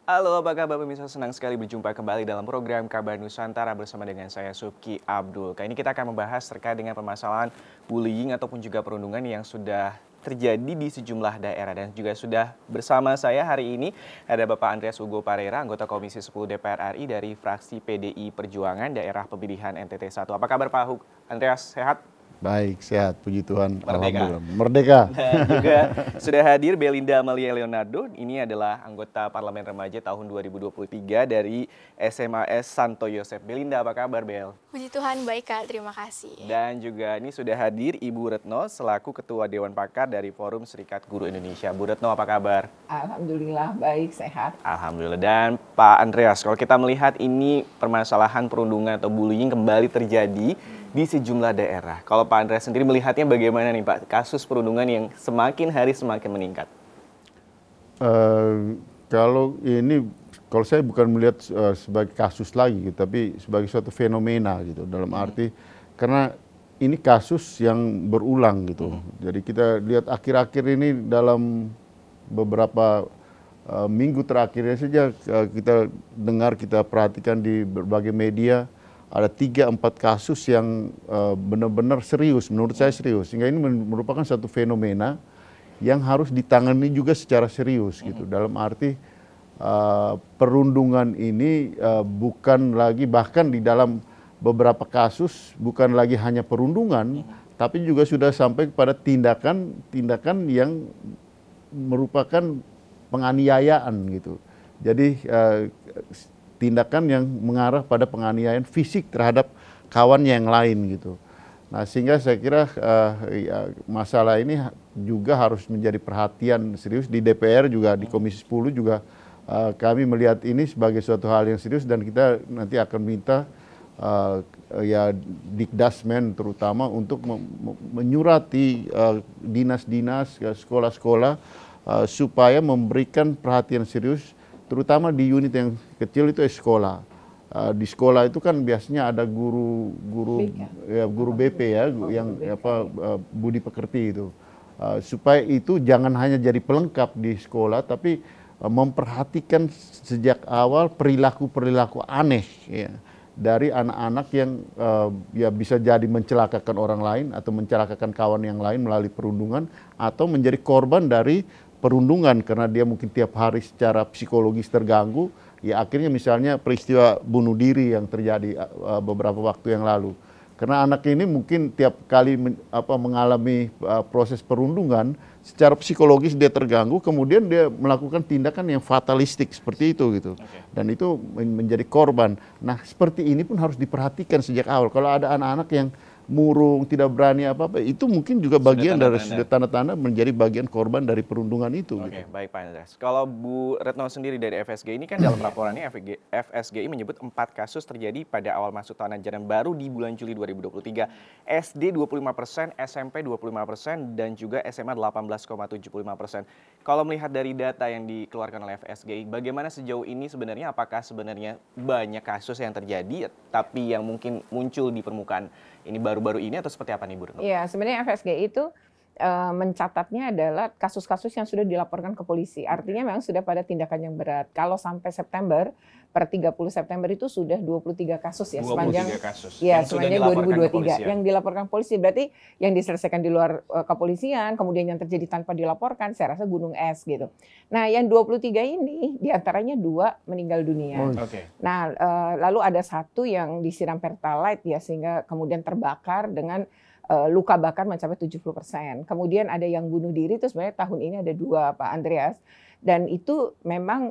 Halo, apa kabar pemirsa? Senang sekali berjumpa kembali dalam program Kabar Nusantara bersama dengan saya Suki Abdul. Kali ini kita akan membahas terkait dengan permasalahan bullying ataupun juga perundungan yang sudah terjadi di sejumlah daerah. Dan juga sudah bersama saya hari ini ada Bapak Andreas Hugo Pareira, anggota Komisi 10 DPR RI dari fraksi PDI Perjuangan daerah pemilihan NTT 1. Apa kabar Pak Andreas, sehat? Baik, sehat, puji Tuhan. Merdeka. Alhamdulillah. Merdeka. Dan juga sudah hadir Belinda Amalia Leonardo. Ini adalah anggota Parlemen Remaja tahun 2023 dari SMAS Santo Yosef. Belinda, apa kabar, Bel? Puji Tuhan, baik Kak, terima kasih. Dan juga ini sudah hadir Ibu Retno selaku Ketua Dewan Pakar dari Forum Serikat Guru Indonesia. Bu Retno, apa kabar? Alhamdulillah, baik, sehat. Alhamdulillah. Dan Pak Andreas, kalau kita melihat ini permasalahan perundungan atau bullying kembali terjadi di sejumlah daerah. Kalau Pak Andreas sendiri melihatnya bagaimana nih Pak, kasus perundungan yang semakin hari semakin meningkat? Kalau saya bukan melihat sebagai kasus lagi, gitu, tapi sebagai suatu fenomena gitu. Dalam arti karena ini kasus yang berulang gitu. Jadi kita lihat akhir-akhir ini dalam beberapa minggu terakhirnya saja kita dengar, kita perhatikan di berbagai media. Ada 3-4 kasus yang benar-benar serius, menurut saya serius. Sehingga ini merupakan satu fenomena yang harus ditangani juga secara serius gitu. Dalam arti perundungan ini bukan lagi, bahkan di dalam beberapa kasus bukan lagi hanya perundungan, tapi juga sudah sampai kepada tindakan yang merupakan penganiayaan gitu. Jadi tindakan yang mengarah pada penganiayaan fisik terhadap kawan yang lain gitu. Nah, sehingga saya kira masalah ini juga harus menjadi perhatian serius di DPR juga, di Komisi 10 juga kami melihat ini sebagai suatu hal yang serius, dan kita nanti akan minta Dikdasmen terutama untuk menyurati dinas-dinas, sekolah-sekolah supaya memberikan perhatian serius, terutama di unit yang kecil itu sekolah. Di sekolah itu kan biasanya ada guru BP ya, yang budi pekerti itu. Supaya itu jangan hanya jadi pelengkap di sekolah, tapi memperhatikan sejak awal perilaku-perilaku aneh ya, dari anak-anak yang ya bisa jadi mencelakakan orang lain atau mencelakakan kawan yang lain melalui perundungan, atau menjadi korban dari perundungan karena dia mungkin tiap hari secara psikologis terganggu, ya akhirnya misalnya peristiwa bunuh diri yang terjadi beberapa waktu yang lalu. Karena anak ini mungkin tiap kali mengalami proses perundungan, secara psikologis dia terganggu, kemudian dia melakukan tindakan yang fatalistik seperti itu gitu. Dan itu menjadi korban. Nah, seperti ini pun harus diperhatikan sejak awal. Kalau ada anak-anak yang murung, tidak berani apa-apa, itu mungkin juga bagian dari tanda-tanda menjadi bagian korban dari perundungan itu. Oke, baik Pak Andreas. Kalau Bu Retno sendiri dari FSGI ini kan dalam laporannya FSGI menyebut 4 kasus terjadi pada awal masuk tahun ajaran baru di bulan Juli 2023. SD 25%, SMP 25%, dan juga SMA 18,75%. Kalau melihat dari data yang dikeluarkan oleh FSGI, bagaimana sejauh ini sebenarnya, apakah sebenarnya banyak kasus yang terjadi tapi yang mungkin muncul di permukaan ini baru-baru ini, atau seperti apa nih Bu Retno? Iya, sebenarnya FSGI itu mencatatnya adalah kasus-kasus yang sudah dilaporkan ke polisi. Artinya memang sudah pada tindakan yang berat. Kalau sampai September, per 30 September itu sudah 23 kasus ya, 23 sepanjang kasus ya, yang sepanjang 2023 yang dilaporkan polisi. Berarti yang diselesaikan di luar kepolisian, kemudian yang terjadi tanpa dilaporkan, saya rasa gunung es gitu. Nah, yang 23 ini diantaranya 2 meninggal dunia. Nah, lalu ada 1 yang disiram pertalite ya, sehingga kemudian terbakar dengan luka bakar mencapai 70%. Kemudian ada yang bunuh diri, itu sebenarnya tahun ini ada 2 Pak Andreas. Dan itu memang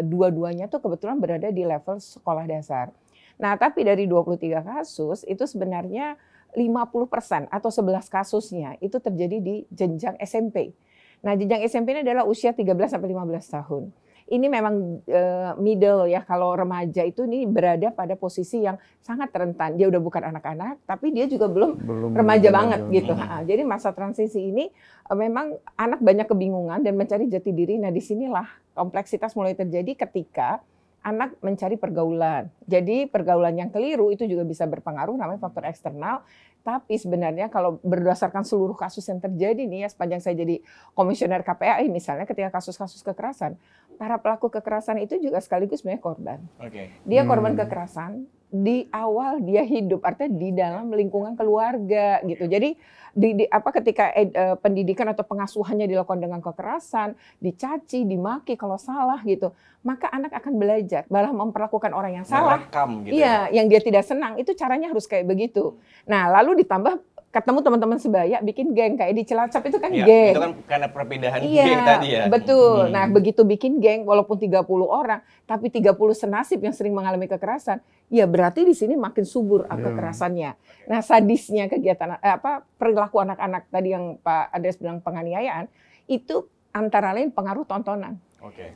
dua-duanya tuh kebetulan berada di level sekolah dasar. Nah, tapi dari 23 kasus itu sebenarnya 50% atau 11 kasusnya itu terjadi di jenjang SMP. Nah, jenjang SMP ini adalah usia 13 sampai 15 tahun. Ini memang middle ya, kalau remaja itu ini berada pada posisi yang sangat rentan. Dia udah bukan anak-anak, tapi dia juga belum remaja banget gitu. Jadi masa transisi ini memang anak banyak kebingungan dan mencari jati diri. Nah, disinilah kompleksitas mulai terjadi ketika anak mencari pergaulan. Jadi pergaulan yang keliru itu juga bisa berpengaruh, namanya faktor eksternal. Tapi sebenarnya kalau berdasarkan seluruh kasus yang terjadi nih ya sepanjang saya jadi komisioner KPAI misalnya ketika kasus-kasus kekerasan, para pelaku kekerasan itu juga sekaligus sebenarnya korban. Dia korban kekerasan di awal dia hidup, artinya di dalam lingkungan keluarga gitu. Jadi ketika pendidikan atau pengasuhannya dilakukan dengan kekerasan, dicaci, dimaki kalau salah gitu, maka anak akan belajar malah memperlakukan orang yang salah. Merekam gitu Iya, yang dia tidak senang itu caranya harus kayak begitu. Nah, lalu ditambah ketemu teman-teman sebaya bikin geng kayak di Cilacap itu kan geng. Itu kan karena perpindahan geng tadi ya. Betul. Nah, begitu bikin geng walaupun 30 orang, tapi 30 senasib yang sering mengalami kekerasan, ya berarti di sini makin subur kekerasannya. Nah, sadisnya kegiatan perilaku anak-anak tadi yang Pak Andreas bilang penganiayaan itu antara lain pengaruh tontonan.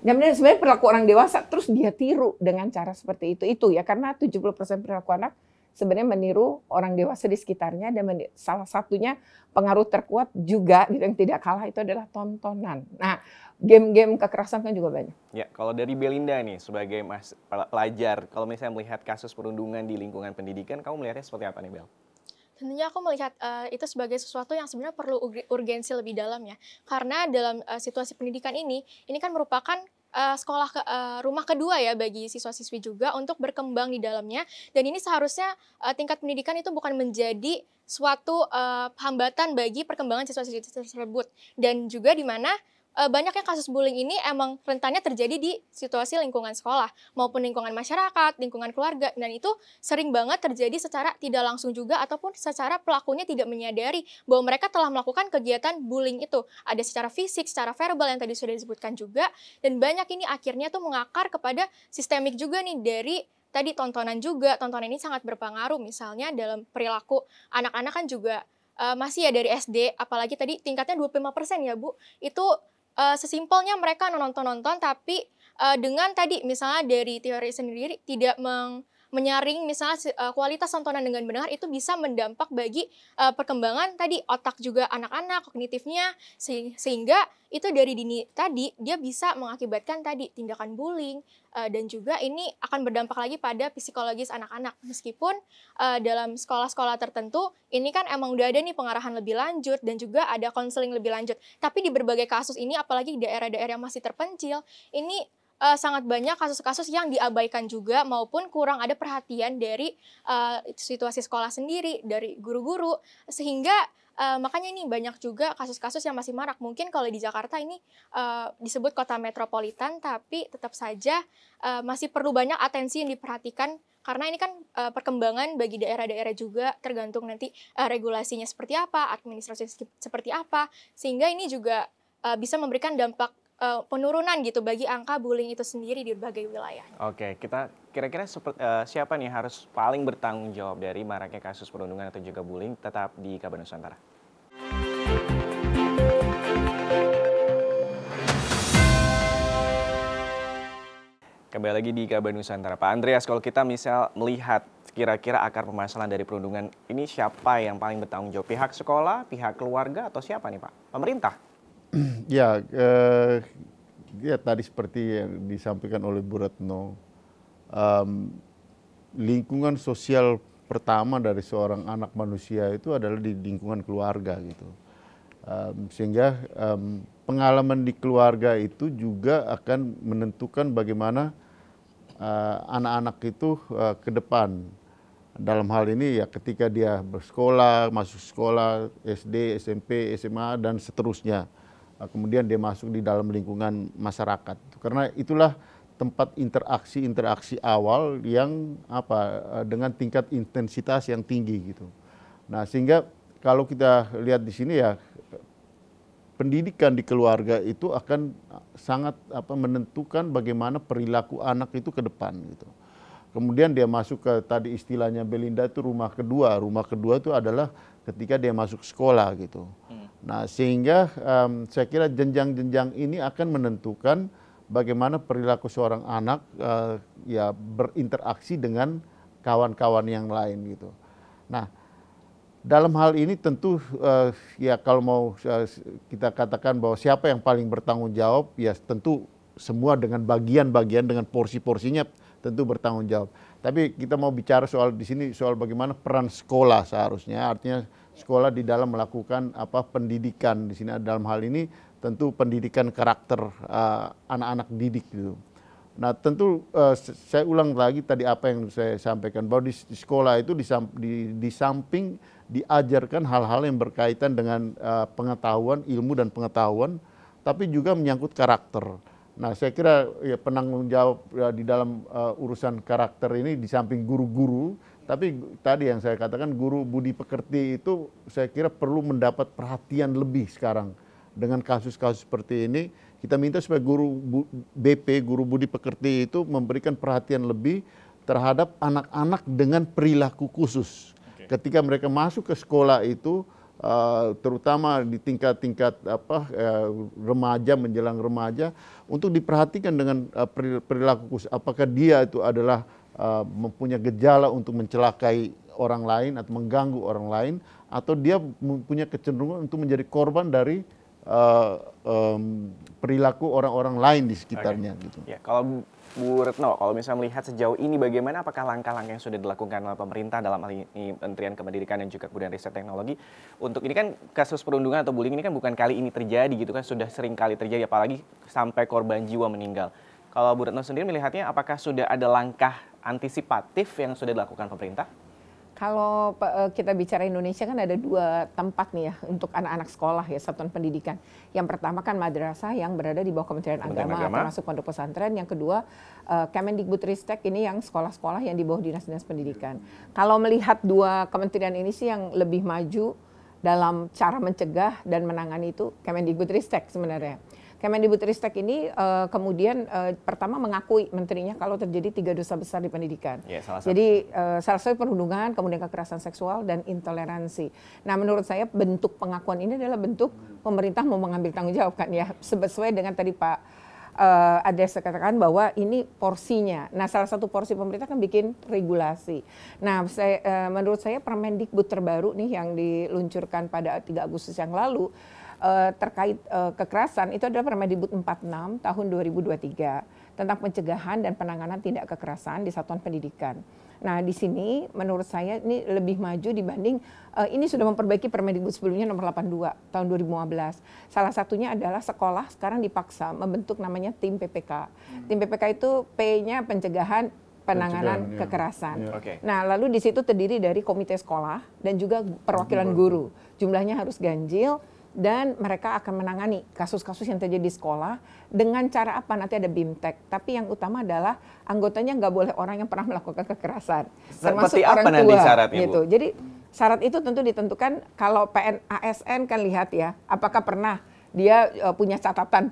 Dan sebenarnya perilaku orang dewasa terus dia tiru dengan cara seperti itu ya karena 70% perilaku anak sebenarnya meniru orang dewasa di sekitarnya dan salah satunya pengaruh terkuat juga yang tidak kalah itu adalah tontonan. Nah, game-game kekerasan kan juga banyak. Ya, kalau dari Belinda nih sebagai pelajar, kalau misalnya melihat kasus perundungan di lingkungan pendidikan, kamu melihatnya seperti apa nih, Bel? Tentunya aku melihat itu sebagai sesuatu yang sebenarnya perlu urgensi lebih dalam ya. Karena dalam situasi pendidikan ini kan merupakan rumah kedua ya bagi siswa-siswi juga untuk berkembang di dalamnya. Dan ini seharusnya tingkat pendidikan itu bukan menjadi suatu hambatan bagi perkembangan siswa-siswi tersebut. Dan juga di mana banyaknya kasus bullying ini emang rentannya terjadi di situasi lingkungan sekolah maupun lingkungan masyarakat, lingkungan keluarga, dan itu sering banget terjadi secara tidak langsung juga ataupun secara pelakunya tidak menyadari bahwa mereka telah melakukan kegiatan bullying itu. Ada secara fisik, secara verbal yang tadi sudah disebutkan juga, dan banyak ini akhirnya tuh mengakar kepada sistemik juga nih dari tadi tontonan juga. Tontonan ini sangat berpengaruh misalnya dalam perilaku anak-anak kan juga masih ya dari SD, apalagi tadi tingkatnya 25% ya Bu, itu sesimpelnya mereka nonton-nonton tapi dengan tadi misalnya dari teori sendiri tidak menyaring misalnya kualitas tontonan dengan benar itu bisa mendampak bagi perkembangan tadi otak juga anak-anak, kognitifnya sehingga itu dari dini tadi dia bisa mengakibatkan tadi tindakan bullying dan juga ini akan berdampak lagi pada psikologis anak-anak meskipun dalam sekolah-sekolah tertentu ini kan emang udah ada nih pengarahan lebih lanjut dan juga ada konseling lebih lanjut tapi di berbagai kasus ini apalagi di daerah-daerah yang masih terpencil ini sangat banyak kasus-kasus yang diabaikan juga maupun kurang ada perhatian dari situasi sekolah sendiri, dari guru-guru sehingga makanya ini banyak juga kasus-kasus yang masih marak. Mungkin kalau di Jakarta ini disebut kota metropolitan tapi tetap saja masih perlu banyak atensi yang diperhatikan karena ini kan perkembangan bagi daerah-daerah juga tergantung nanti regulasinya seperti apa, administrasi seperti apa sehingga ini juga bisa memberikan dampak penurunan gitu bagi angka bullying itu sendiri di berbagai wilayah. Oke, kita kira-kira siapa nih harus paling bertanggung jawab dari maraknya kasus perundungan atau juga bullying tetap di Kabar Nusantara. Kembali lagi di Kabar Nusantara. Pak Andreas, kalau kita misal melihat kira-kira akar permasalahan dari perundungan ini siapa yang paling bertanggung jawab? Pihak sekolah, pihak keluarga, atau siapa nih Pak? Pemerintah? Ya, tadi seperti yang disampaikan oleh Bu Retno, lingkungan sosial pertama dari seorang anak manusia itu adalah di lingkungan keluarga gitu. Sehingga pengalaman di keluarga itu juga akan menentukan bagaimana anak-anak itu ke depan. Dalam hal ini ya ketika dia bersekolah, masuk sekolah, SD, SMP, SMA, dan seterusnya. Kemudian dia masuk di dalam lingkungan masyarakat. Karena itulah tempat interaksi awal yang dengan tingkat intensitas yang tinggi gitu. Nah, sehingga kalau kita lihat di sini ya pendidikan di keluarga itu akan sangat menentukan bagaimana perilaku anak itu ke depan gitu. Kemudian dia masuk ke tadi istilahnya Belinda itu rumah kedua. Rumah kedua itu adalah ketika dia masuk sekolah gitu. Nah, sehingga saya kira jenjang-jenjang ini akan menentukan bagaimana perilaku seorang anak ya berinteraksi dengan kawan-kawan yang lain gitu. Nah, dalam hal ini tentu ya kalau mau kita katakan bahwa siapa yang paling bertanggung jawab ya tentu semua dengan bagian-bagian dengan porsi-porsinya tentu bertanggung jawab. Tapi kita mau bicara soal di sini soal bagaimana peran sekolah seharusnya, artinya sekolah di dalam melakukan pendidikan di sini dalam hal ini tentu pendidikan karakter anak-anak didik gitu. Nah tentu saya ulang lagi tadi apa yang saya sampaikan bahwa di sekolah itu di samping diajarkan hal-hal yang berkaitan dengan pengetahuan, ilmu dan pengetahuan, tapi juga menyangkut karakter. Nah saya kira ya, penanggung jawab ya, di dalam urusan karakter ini di samping guru-guru, tapi tadi yang saya katakan guru budi pekerti itu saya kira perlu mendapat perhatian lebih sekarang. Dengan kasus-kasus seperti ini, kita minta supaya guru BP, guru budi pekerti itu memberikan perhatian lebih terhadap anak-anak dengan perilaku khusus. Ketika mereka masuk ke sekolah itu, terutama di tingkat-tingkat remaja menjelang remaja, untuk diperhatikan dengan perilaku khusus. Apakah dia itu adalah mempunyai gejala untuk mencelakai orang lain atau mengganggu orang lain, atau dia mempunyai kecenderungan untuk menjadi korban dari perilaku orang-orang lain di sekitarnya. Gitu. Ya, kalau Bu Retno, kalau misalnya melihat sejauh ini bagaimana apakah langkah-langkah yang sudah dilakukan oleh pemerintah dalam hal ini Kementerian Pendidikan dan juga Kebudayaan Riset Teknologi untuk ini kan kasus perundungan atau bullying ini kan bukan kali ini terjadi gitu kan, sudah sering kali terjadi apalagi sampai korban jiwa meninggal. Kalau Bu Retno sendiri melihatnya apakah sudah ada langkah antisipatif yang sudah dilakukan pemerintah? Kalau kita bicara Indonesia kan ada 2 tempat nih ya untuk anak-anak sekolah ya, satuan pendidikan. Yang pertama kan madrasah yang berada di bawah Kementerian Agama termasuk pondok pesantren. Yang kedua Kemendikbudristek ini yang sekolah-sekolah yang di bawah dinas-dinas pendidikan. Kalau melihat 2 kementerian ini sih yang lebih maju dalam cara mencegah dan menangani itu Kemendikbudristek sebenarnya. Kemendikbudristek ini kemudian pertama mengakui menterinya kalau terjadi 3 dosa besar di pendidikan. Ya, jadi salah satu perundungan, kemudian kekerasan seksual dan intoleransi. Nah menurut saya bentuk pengakuan ini adalah bentuk pemerintah mau mengambil tanggung jawab kan ya, sesuai dengan tadi Pak Ades katakan bahwa ini porsinya. Nah salah satu porsi pemerintah kan bikin regulasi. Nah menurut saya Permendikbud terbaru nih yang diluncurkan pada 3 Agustus yang lalu, terkait kekerasan itu adalah Permendikbud 46 tahun 2023 tentang pencegahan dan penanganan tindak kekerasan di satuan pendidikan. Nah di sini menurut saya ini lebih maju dibanding ini sudah memperbaiki Permendikbud sebelumnya nomor 82 tahun 2015. Salah satunya adalah sekolah sekarang dipaksa membentuk namanya tim PPK. Tim PPK itu P-nya pencegahan penanganan kekerasan. Okay. Nah, lalu di situ terdiri dari komite sekolah dan juga perwakilan guru. Jumlahnya harus ganjil. Dan mereka akan menangani kasus-kasus yang terjadi di sekolah dengan cara apa? Nanti ada BIMTEK. Tapi yang utama adalah anggotanya nggak boleh orang yang pernah melakukan kekerasan. Termasuk Seperti orang apa tua. Nanti syaratnya, gitu. Bu? Jadi syarat itu tentu ditentukan kalau PNASN kan lihat ya, apakah pernah dia punya catatan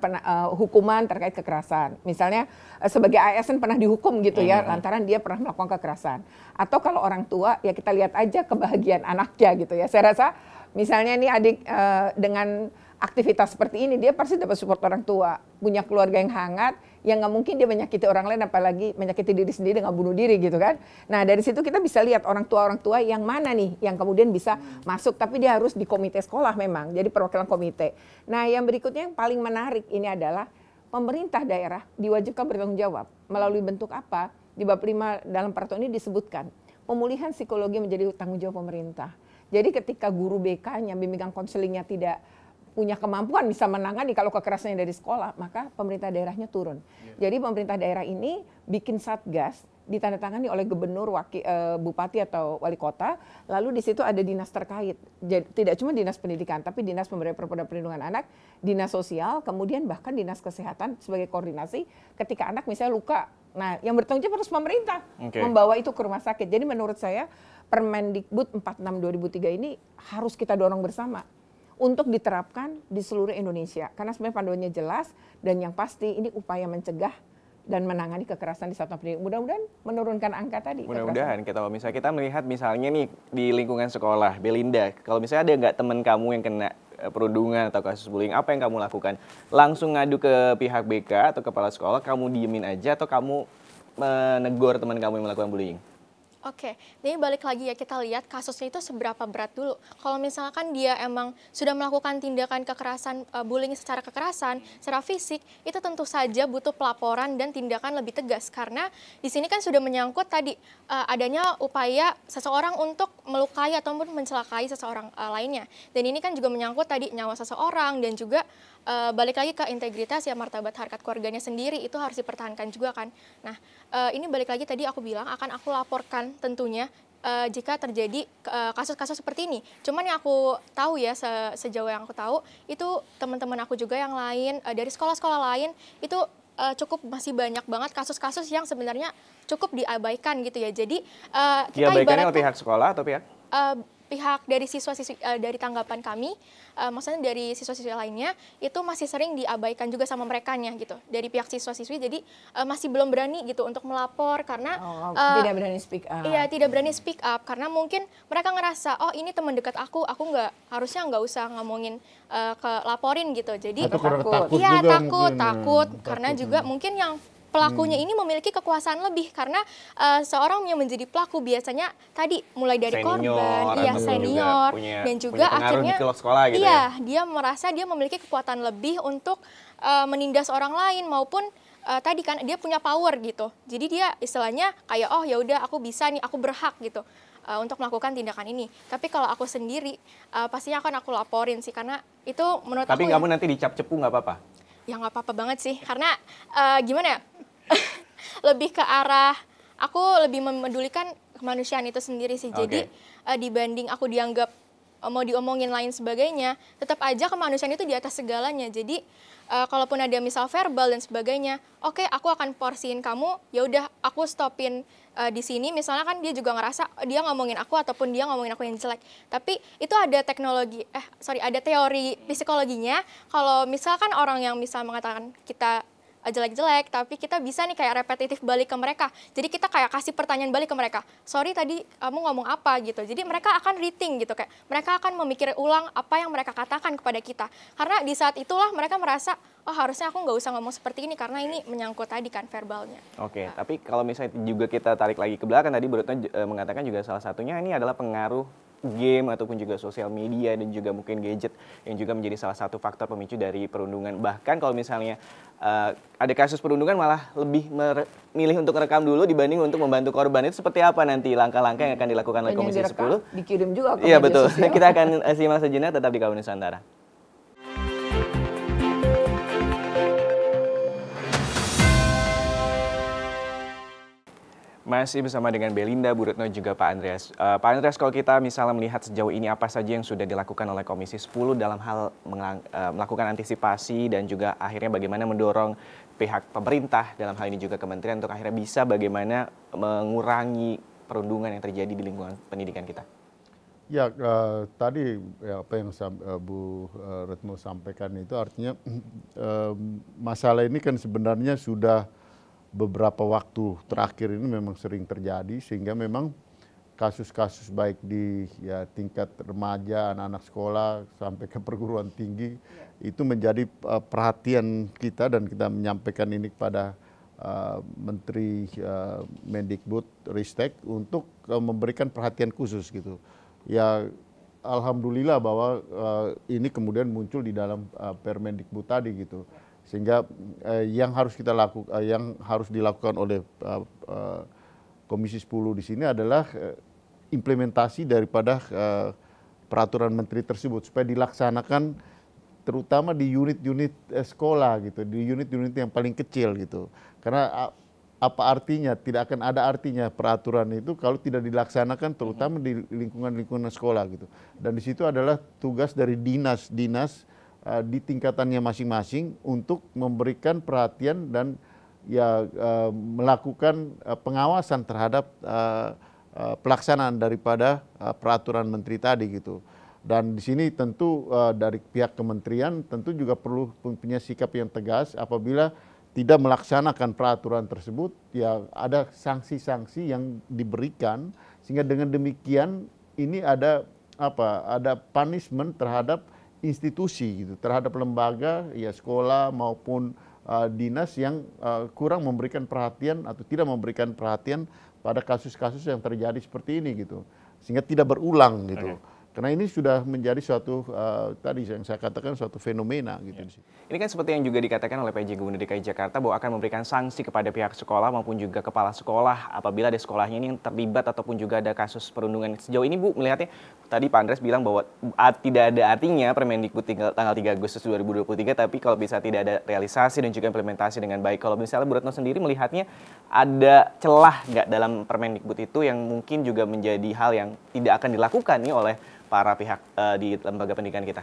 hukuman terkait kekerasan. Misalnya sebagai ASN pernah dihukum gitu ya, lantaran dia pernah melakukan kekerasan. Atau kalau orang tua ya kita lihat aja kebahagiaan anaknya gitu ya. Saya rasa misalnya ini adik dengan aktivitas seperti ini dia pasti dapat support orang tua, punya keluarga yang hangat, yang nggak mungkin dia menyakiti orang lain apalagi menyakiti diri sendiri dengan bunuh diri gitu kan. Nah dari situ kita bisa lihat orang tua yang mana nih yang kemudian bisa masuk, tapi dia harus di komite sekolah memang, jadi perwakilan komite. Nah yang berikutnya yang paling menarik ini adalah pemerintah daerah diwajibkan bertanggung jawab melalui bentuk apa? Di bab 5 dalam peraturan ini disebutkan pemulihan psikologi menjadi tanggung jawab pemerintah. Jadi ketika guru BK-nya, bimbingan konselingnya tidak punya kemampuan bisa menangani kalau kekerasannya dari sekolah, maka pemerintah daerahnya turun. Jadi pemerintah daerah ini bikin satgas, ditandatangani oleh gubernur, bupati atau wali kota, lalu di situ ada dinas terkait. Jadi, tidak cuma dinas pendidikan, tapi dinas pemberdayaan perempuan dan perlindungan anak, dinas sosial, kemudian bahkan dinas kesehatan sebagai koordinasi ketika anak misalnya luka. Nah, yang bertanggung jawab harus pemerintah membawa itu ke rumah sakit. Jadi menurut saya Permendikbud 46 2003 ini harus kita dorong bersama untuk diterapkan di seluruh Indonesia. Karena sebenarnya panduannya jelas dan yang pasti ini upaya mencegah dan menangani kekerasan di satuan pendidikan. Mudah-mudahan menurunkan angka tadi. Mudah-mudahan kita melihat misalnya nih di lingkungan sekolah, Belinda, kalau misalnya ada nggak teman kamu yang kena perundungan atau kasus bullying, apa yang kamu lakukan? Langsung ngadu ke pihak BK atau kepala sekolah, kamu diemin aja atau kamu menegur teman kamu yang melakukan bullying? Oke, jadi balik lagi ya, kita lihat kasusnya itu seberapa berat dulu. Kalau misalkan dia emang sudah melakukan tindakan kekerasan, bullying secara kekerasan, secara fisik, itu tentu saja butuh pelaporan dan tindakan lebih tegas. Karena di sini kan sudah menyangkut tadi adanya upaya seseorang untuk melukai ataupun mencelakai seseorang lainnya. Dan ini kan juga menyangkut tadi nyawa seseorang dan juga balik lagi ke integritas ya, martabat harkat keluarganya sendiri itu harus dipertahankan juga kan. Nah, ini balik lagi tadi aku bilang akan aku laporkan tentunya jika terjadi kasus-kasus seperti ini. Cuman yang aku tahu ya, sejauh yang aku tahu itu teman-teman aku juga yang lain dari sekolah-sekolah lain itu cukup masih banyak banget kasus-kasus yang sebenarnya cukup diabaikan gitu ya. Jadi kita Diabaikannya oleh ibaratkan pihak sekolah atau pihak? pihak dari siswa-siswi dari tanggapan kami, maksudnya dari siswa-siswi lainnya itu masih sering diabaikan juga sama merekanya gitu dari pihak siswa-siswi. Jadi masih belum berani gitu untuk melapor karena tidak berani speak up. iya, tidak berani speak up karena mungkin mereka ngerasa oh ini teman dekat aku harusnya nggak usah ngomongin ke laporin gitu. Jadi Atau karena takut. takut iya juga takut, mungkin, karena takut. juga mungkin yang pelakunya ini memiliki kekuasaan lebih karena seorang yang menjadi pelaku biasanya tadi mulai dari korban, iya ataupun senior, juga dan juga punya pengaruh akhirnya di sekolah gitu iya ya. dia merasa dia memiliki kekuatan lebih untuk menindas orang lain maupun tadi kan dia punya power gitu. Jadi dia istilahnya kayak oh ya udah aku bisa nih, aku berhak gitu untuk melakukan tindakan ini. Tapi kalau aku sendiri pastinya akan aku laporin sih karena itu menurut Tapi aku kamu nanti dicap cepu nggak apa-apa? ya nggak apa-apa banget sih karena gimana ya lebih ke arah aku lebih memedulikan kemanusiaan itu sendiri sih. Jadi dibanding aku dianggap mau diomongin lain sebagainya, tetap aja kemanusiaan itu di atas segalanya. Jadi kalaupun ada misal verbal dan sebagainya, oke, aku akan porsiin kamu, ya udah aku stopin di sini. Misalnya kan dia juga ngerasa dia ngomongin aku ataupun dia ngomongin aku yang jelek. Tapi itu ada ada teori psikologinya. Kalau misalkan orang yang misal mengatakan kita jelek-jelek, tapi kita bisa nih kayak repetitif balik ke mereka. Jadi kita kayak kasih pertanyaan balik ke mereka. Sorry tadi kamu ngomong apa gitu. Jadi mereka akan rethink gitu, kayak mereka akan memikir ulang apa yang mereka katakan kepada kita. Karena di saat itulah mereka merasa, oh harusnya aku nggak usah ngomong seperti ini karena ini menyangkut tadi kan verbalnya. Oke, tapi kalau misalnya juga kita tarik lagi ke belakang tadi Bu Retno mengatakan juga salah satunya ini adalah pengaruh game ataupun juga sosial media dan juga mungkin gadget yang juga menjadi salah satu faktor pemicu dari perundungan. Bahkan kalau misalnya ada kasus perundungan malah lebih memilih untuk rekam dulu dibanding untuk membantu korban. Itu seperti apa nanti langkah-langkah yang akan dilakukan oleh Komisi 10? Dikirim juga ke Iya media betul, sosial. kita akan simak sejenak tetap di Kawan Nusantara. Masih bersama dengan Belinda, Bu Retno, juga Pak Andreas. Pak Andreas, kalau kita misalnya melihat sejauh ini apa saja yang sudah dilakukan oleh Komisi 10 dalam hal melakukan antisipasi dan juga akhirnya bagaimana mendorong pihak pemerintah, dalam hal ini juga kementerian, untuk akhirnya bisa bagaimana mengurangi perundungan yang terjadi di lingkungan pendidikan kita? Ya, tadi ya, apa yang Bu Retno sampaikan itu artinya masalah ini kan sebenarnya sudah beberapa waktu terakhir ini memang sering terjadi, sehingga memang kasus-kasus baik di tingkat remaja, anak-anak sekolah sampai ke perguruan tinggi itu menjadi perhatian kita, dan kita menyampaikan ini kepada Menteri Mendikbud Ristek untuk memberikan perhatian khusus gitu. Ya, alhamdulillah bahwa ini kemudian muncul di dalam Permendikbud tadi gitu. Sehingga yang harus yang harus dilakukan oleh Komisi 10 di sini adalah implementasi daripada peraturan menteri tersebut supaya dilaksanakan terutama di unit-unit sekolah gitu, di unit-unit yang paling kecil gitu. Karena apa artinya? Tidak akan ada artinya peraturan itu kalau tidak dilaksanakan terutama di lingkungan-lingkungan sekolah gitu. Dan di situ adalah tugas dari dinas-dinas di tingkatannya masing-masing untuk memberikan perhatian dan melakukan pengawasan terhadap pelaksanaan daripada peraturan menteri tadi gitu. Dan di sini tentu dari pihak kementerian tentu juga perlu punya sikap yang tegas apabila tidak melaksanakan peraturan tersebut, ya ada sanksi-sanksi yang diberikan, sehingga dengan demikian ini ada punishment terhadap institusi gitu, terhadap lembaga ya sekolah maupun dinas yang kurang memberikan perhatian atau tidak memberikan perhatian pada kasus-kasus yang terjadi seperti ini gitu, sehingga tidak berulang gitu. Karena ini sudah menjadi suatu tadi yang saya katakan suatu fenomena gitu. Ini kan seperti yang juga dikatakan oleh PJ Gubernur DKI Jakarta bahwa akan memberikan sanksi kepada pihak sekolah maupun juga kepala sekolah apabila ada sekolahnya ini yang terlibat ataupun juga ada kasus perundungan. Sejauh ini Bu melihatnya, tadi Pak Andreas bilang bahwa tidak ada artinya Permendikbud tanggal 3 Agustus 2023, tapi kalau bisa tidak ada realisasi dan juga implementasi dengan baik. Kalau misalnya Bu Retno sendiri melihatnya ada celah nggak dalam Permendikbud itu yang mungkin juga menjadi hal yang tidak akan dilakukan nih oleh para pihak di lembaga pendidikan kita?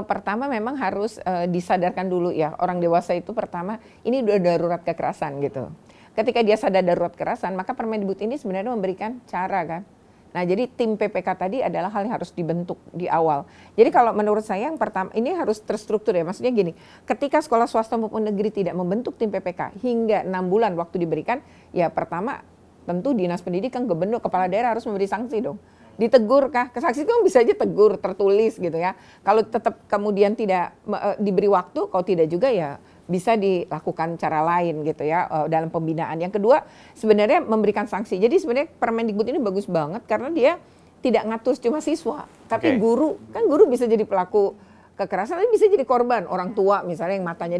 Pertama memang harus disadarkan dulu ya, orang dewasa itu pertama ini udah darurat kekerasan gitu. Ketika dia sadar darurat kekerasan, maka Permendikbud ini sebenarnya memberikan cara kan. Nah jadi tim PPK tadi adalah hal yang harus dibentuk di awal. Jadi kalau menurut saya yang pertama ini harus terstruktur ya, maksudnya gini, ketika sekolah swasta maupun negeri tidak membentuk tim PPK hingga 6 bulan waktu diberikan, ya pertama tentu Dinas Pendidikan, Gubernur, Kepala Daerah harus memberi sanksi dong. Ditegur kah? Sanksi itu bisa aja tegur tertulis gitu ya. Kalau tetap kemudian tidak diberi waktu, kalau tidak juga ya bisa dilakukan cara lain gitu ya dalam pembinaan. Yang kedua sebenarnya memberikan sanksi. Jadi sebenarnya Permendikbud ini bagus banget karena dia tidak ngatur cuma siswa, tapi guru. Kan guru bisa jadi pelaku kekerasan, tapi bisa jadi korban. Orang tua misalnya yang matanya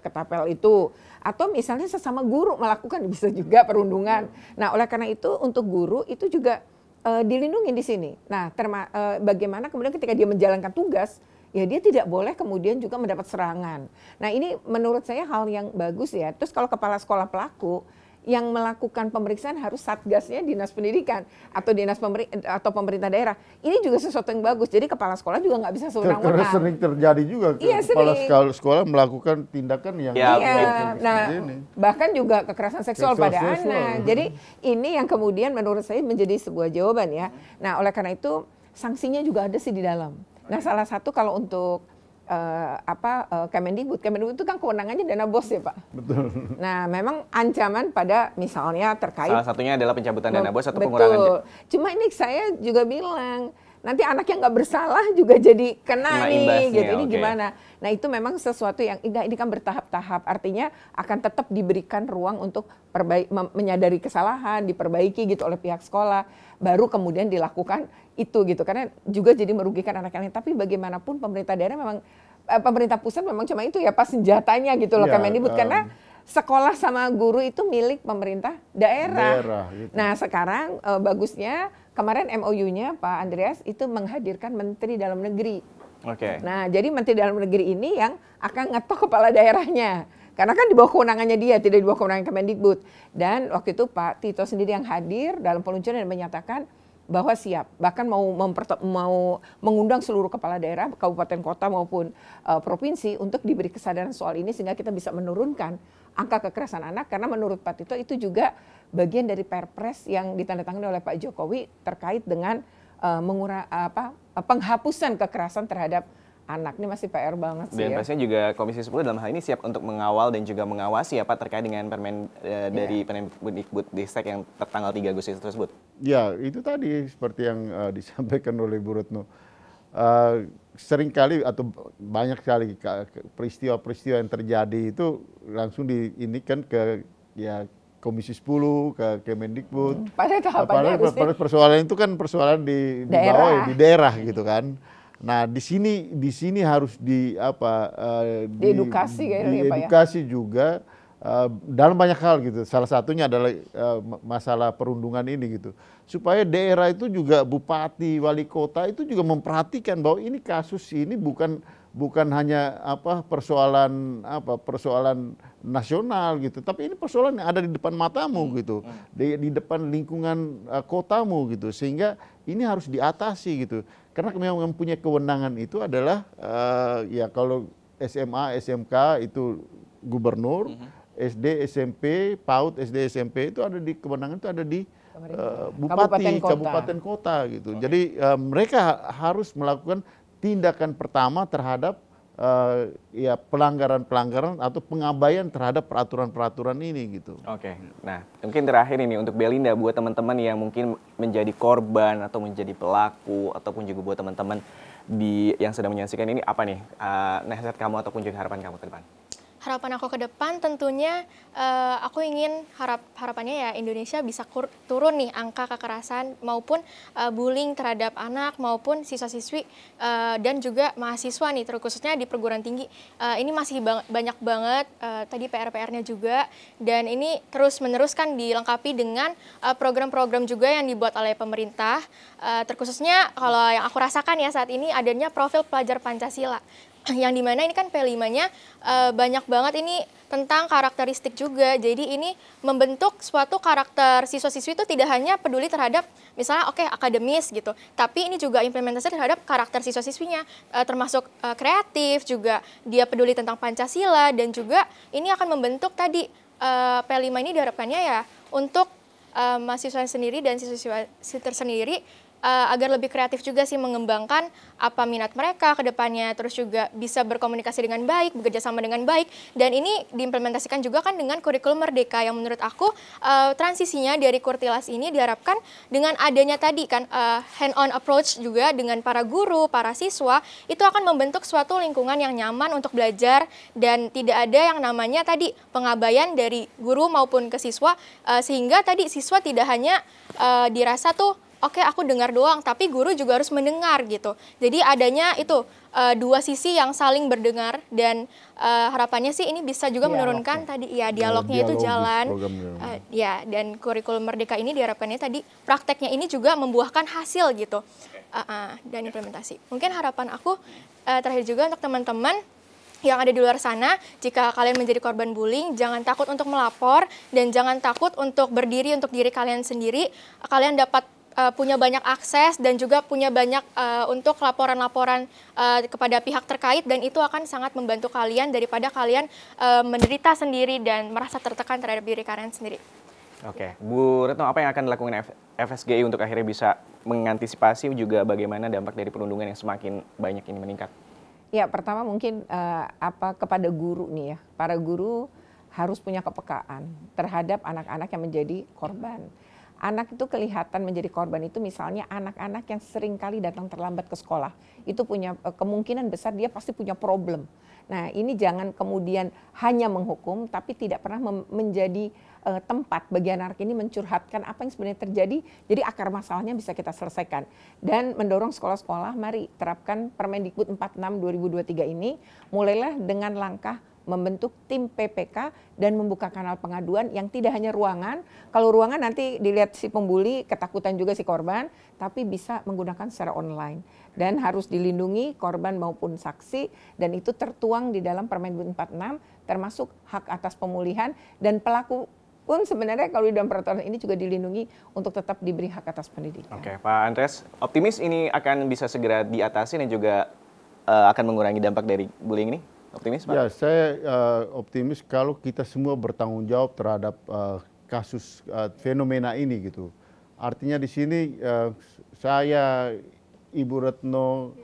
ketapel itu. Atau misalnya sesama guru melakukan, bisa juga perundungan. Nah oleh karena itu untuk guru itu juga dilindungi di sini. Nah, bagaimana kemudian ketika dia menjalankan tugas, ya dia tidak boleh kemudian juga mendapat serangan. Nah, ini menurut saya hal yang bagus ya. Terus kalau kepala sekolah pelaku yang melakukan pemeriksaan harus satgasnya Dinas Pendidikan atau atau pemerintah daerah. Ini juga sesuatu yang bagus. Jadi kepala sekolah juga nggak bisa sewenang-wenang. Karena sering terjadi juga kepala sekolah melakukan tindakan yang bahkan juga kekerasan seksual pada anak. Jadi ini yang kemudian menurut saya menjadi sebuah jawaban ya. Nah, oleh karena itu sanksinya juga ada sih di dalam. Nah, salah satu kalau untuk Kemendikbud itu kan kewenangannya dana bos ya Pak. Betul. Nah memang ancaman pada misalnya terkait salah satunya adalah pencabutan dana bos atau pengurangan. Cuma ini saya juga bilang nanti anak yang nggak bersalah juga jadi kena nih gitu. Ini gimana? Nah itu memang sesuatu yang ini kan bertahap-tahap. Artinya akan tetap diberikan ruang untuk menyadari kesalahan, diperbaiki gitu oleh pihak sekolah. Baru kemudian dilakukan itu gitu. Karena juga jadi merugikan anak-anak. Tapi bagaimanapun pemerintah daerah memang, pemerintah pusat memang cuma itu ya pas senjatanya gitu loh Kemendikbud. Karena sekolah sama guru itu milik pemerintah daerah gitu. Nah sekarang bagusnya kemarin MOU-nya Pak Andreas itu menghadirkan Menteri Dalam Negeri. Nah jadi Menteri Dalam Negeri ini yang akan ngetok kepala daerahnya. Karena kan di bawah kewenangannya dia, tidak di bawah kewenangan Kemendikbud. Dan waktu itu Pak Tito sendiri yang hadir dalam peluncuran dan menyatakan bahwa siap. Bahkan mau mengundang seluruh kepala daerah, kabupaten kota maupun provinsi untuk diberi kesadaran soal ini sehingga kita bisa menurunkan angka kekerasan anak. Karena menurut Pak Tito itu juga bagian dari Perpres yang ditandatangani oleh Pak Jokowi terkait dengan penghapusan kekerasan terhadap anak. Ini masih PR banget sih. Dan pastinya juga Komisi 10 dalam hal ini siap untuk mengawal dan juga mengawasi ya Pak terkait dengan permen dari Permendikbud Distrik yang tertanggal 3 Agustus tersebut. Ya itu tadi seperti yang disampaikan oleh Bu Retno. Seringkali atau banyak sekali peristiwa-peristiwa yang terjadi itu langsung diinikan ke Komisi 10, ke Kemendikbud. Padahal persoalan itu kan persoalan di bawah di daerah gitu kan. Nah di sini harus diedukasi juga dalam banyak hal gitu. Salah satunya adalah masalah perundungan ini gitu. Supaya daerah itu juga bupati, wali kota itu juga memperhatikan bahwa ini kasus ini bukan hanya persoalan nasional gitu, tapi ini persoalan yang ada di depan matamu gitu, di depan lingkungan kotamu gitu, sehingga ini harus diatasi gitu. Karena memang mempunyai kewenangan itu adalah kalau SMA, SMK itu gubernur, SD, SMP, PAUD, SD, SMP itu ada di kewenangan itu ada di bupati, kabupaten kota gitu. Jadi mereka harus melakukan tindakan pertama terhadap pelanggaran-pelanggaran atau pengabaian terhadap peraturan-peraturan ini gitu. Nah mungkin terakhir ini untuk Belinda, buat teman-teman yang mungkin menjadi korban atau menjadi pelaku ataupun juga buat teman-teman yang sedang menyaksikan ini apa nih nasihat kamu ataupun juga harapan kamu ke depan? Harapan aku ke depan tentunya aku ingin harapannya ya Indonesia bisa turun nih angka kekerasan maupun bullying terhadap anak maupun siswa-siswi dan juga mahasiswa nih terkhususnya di perguruan tinggi. Ini masih banyak banget tadi PR-PR-nya juga dan ini terus-menerus kan dilengkapi dengan program-program juga yang dibuat oleh pemerintah. Terkhususnya kalau yang aku rasakan ya saat ini adanya profil pelajar Pancasila. Yang dimana ini kan P5-nya banyak banget ini tentang karakteristik juga. Jadi ini membentuk suatu karakter siswa-siswi itu tidak hanya peduli terhadap misalnya akademis gitu, tapi ini juga implementasi terhadap karakter siswa-siswinya, termasuk kreatif juga, dia peduli tentang Pancasila dan juga ini akan membentuk tadi P5 ini diharapkannya ya untuk mahasiswa sendiri dan siswa-siswa tersendiri agar lebih kreatif juga sih mengembangkan apa minat mereka ke depannya, terus juga bisa berkomunikasi dengan baik, bekerja sama dengan baik, dan ini diimplementasikan juga kan dengan kurikulum Merdeka yang menurut aku transisinya dari Kurtilas ini diharapkan dengan adanya tadi kan hand-on approach juga dengan para guru, para siswa, itu akan membentuk suatu lingkungan yang nyaman untuk belajar dan tidak ada yang namanya tadi pengabaian dari guru maupun ke siswa, sehingga tadi siswa tidak hanya dirasa tuh oke, aku dengar doang, tapi guru juga harus mendengar gitu. Jadi adanya itu dua sisi yang saling berdengar dan harapannya sih ini bisa juga menurunkan tadi ya dialognya itu jalan. Ya, dan kurikulum Merdeka ini diharapkannya tadi prakteknya ini juga membuahkan hasil gitu dan implementasi. Mungkin harapan aku terakhir juga untuk teman-teman yang ada di luar sana, jika kalian menjadi korban bullying, jangan takut untuk melapor dan jangan takut untuk berdiri untuk diri kalian sendiri. Kalian dapat punya banyak akses dan juga punya banyak untuk laporan-laporan kepada pihak terkait dan itu akan sangat membantu kalian daripada kalian menderita sendiri dan merasa tertekan terhadap diri kalian sendiri. Oke, Bu Retno, apa yang akan dilakukan FSGI untuk akhirnya bisa mengantisipasi juga bagaimana dampak dari perundungan yang semakin banyak ini meningkat? Ya, pertama mungkin kepada guru nih ya, para guru harus punya kepekaan terhadap anak-anak yang menjadi korban. Anak itu kelihatan menjadi korban itu misalnya anak-anak yang sering kali datang terlambat ke sekolah. Itu punya kemungkinan besar dia pasti punya problem. Nah ini jangan kemudian hanya menghukum tapi tidak pernah menjadi tempat bagi anak ini mencurhatkan apa yang sebenarnya terjadi. Jadi akar masalahnya bisa kita selesaikan. Dan mendorong sekolah-sekolah mari terapkan Permendikbud 46 2023 ini. Mulailah dengan langkah membentuk tim PPK dan membuka kanal pengaduan yang tidak hanya ruangan. Kalau ruangan nanti dilihat si pembuli, ketakutan juga si korban, tapi bisa menggunakan secara online. Dan harus dilindungi korban maupun saksi, dan itu tertuang di dalam Permendikbud 46, termasuk hak atas pemulihan, dan pelaku pun sebenarnya kalau di dalam peraturan ini juga dilindungi untuk tetap diberi hak atas pendidikan. Oke, Pak Andreas, optimis ini akan bisa segera diatasi dan juga akan mengurangi dampak dari bullying ini? Optimis, Pak? Ya, saya optimis kalau kita semua bertanggung jawab terhadap kasus fenomena ini gitu. Artinya di sini saya, Ibu Retno,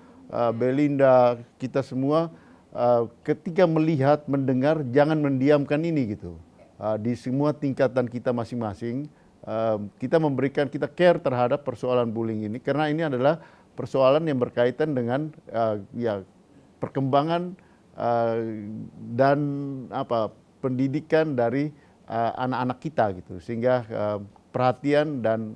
Belinda, kita semua ketika melihat, mendengar, jangan mendiamkan ini gitu. Di semua tingkatan kita masing-masing, kita memberikan, kita care terhadap persoalan bullying ini karena ini adalah persoalan yang berkaitan dengan ya perkembangan dan pendidikan dari anak-anak kita gitu, sehingga perhatian dan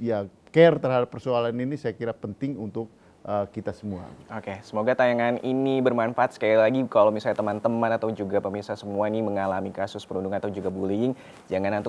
ya care terhadap persoalan ini saya kira penting untuk kita semua. Oke, semoga tayangan ini bermanfaat. Sekali lagi, kalau misalnya teman-teman atau juga pemirsa semua ini mengalami kasus perundungan atau juga bullying, jangan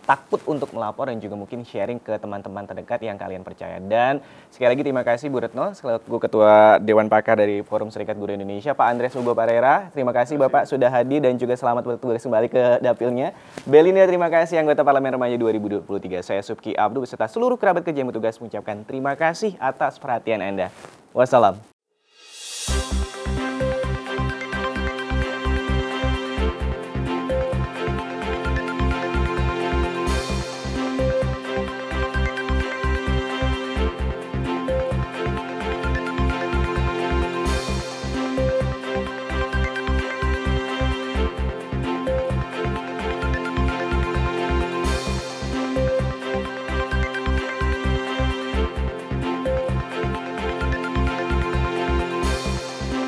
takut untuk melapor dan juga mungkin sharing ke teman-teman terdekat yang kalian percaya. Dan sekali lagi terima kasih Bu Retno, selaku Ketua Dewan Pakar dari Forum Serikat Guru Indonesia, Pak Andreas Hugo Parera. Terima kasih Bapak sudah hadir dan juga selamat bertugas kembali ke dapilnya. Belinda, terima kasih anggota Parlemen Remaja 2023. Saya Subki Abdul beserta seluruh kerabat kerja yang bertugas mengucapkan terima kasih atas perhatian Anda. Wassalam.